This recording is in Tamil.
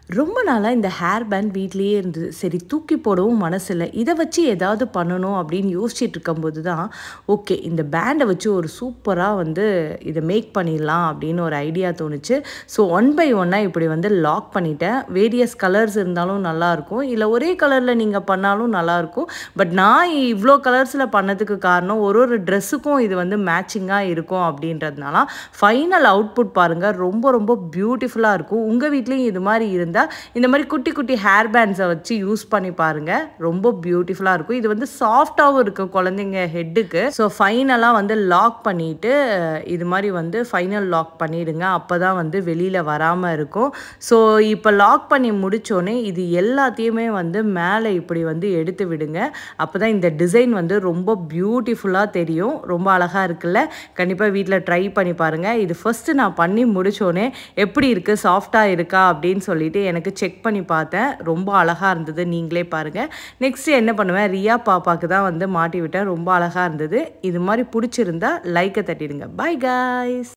ரொம்ப நாளா இந்த ஹேர் பேண்ட் வீட்லயே இருந்தது. சரி தூக்கி போடவும் மனசு இல்ல. இத வச்சு ஏதாவது பண்ணணும் அப்படின்னு யோசிச்சுட்டு இருக்கும்போது தான், ஓகே இந்த பேண்ட வச்சு ஒரு சூப்பரா வந்து இத மேக் பண்ணிடலாம் அப்படின்னு ஒரு ஐடியா தோணுச்சு. ஸோ ஒன் பை ஒன்னா இப்படி வந்து லாக் பண்ணிட்டேன். வேரியஸ் கலர்ஸ் இருந்தாலும் நல்லாயிருக்கும். இல்ல ஒரே கலர்ல நீங்க பண்ணாலும் நல்லாயிருக்கும். பட் நான் இவ்ளோ கலர்ஸ்ல பண்ணதுக்கு காரணம் ஒரு ஒரு ட்ரெஸ்ஸுக்கும் இது வந்து மேட்சிங்கா இருக்கும் அப்படின்றதுனால, ஃபைனல் அவுட்புட் பாருங்க ரொம்ப ரொம்ப பியூட்டிஃபுல்லா இருக்கும். உங்க வீட்லயும் இது மாரி இருந்தா இந்த மாதிரி குட்டி குட்டி ஹேர் பேண்ட்ஸை வச்சு யூஸ் பண்ணி பாருங்க. ரொம்ப பியூட்டிஃபுல்லாக இருக்கும். இது வந்து சாஃப்டாகவும் இருக்கும் குழந்தைங்க ஹெட்டுக்கு. ஸோ ஃபைனலாக வந்து லாக் பண்ணிட்டு இது மாதிரி வந்து ஃபைனல் லாக் பண்ணிடுங்க. அப்போ தான் வந்து வெளியில் வராமல் இருக்கும். ஸோ இப்போ லாக் பண்ணி முடித்தோடனே இது எல்லாத்தையுமே வந்து மேலே இப்படி வந்து எடுத்து விடுங்க. அப்போ தான் இந்த டிசைன் வந்து ரொம்ப பியூட்டிஃபுல்லாக தெரியும். ரொம்ப அழகாக இருக்குல்ல? கண்டிப்பாக வீட்டில் ட்ரை பண்ணி பாருங்கள். இது ஃபஸ்ட்டு நான் பண்ணி முடித்தோடனே எப்படி இருக்குது, சாஃப்டாக இருக்கா அப்படின்னு சொல்லிட்டு எனக்கு செக் பண்ணி பார்த்தேன். ரொம்ப அழகாக இருந்தது. நீங்களே பாருங்கள். நெக்ஸ்ட்டு என்ன பண்ணுவேன், ரியா பாப்பாவுக்கு தான் வந்து மாட்டி விட்டேன். ரொம்ப அழகாக இருந்தது. இது மாதிரி பிடிச்சிருந்தா லைக்கை தட்டிடுங்க. By guys.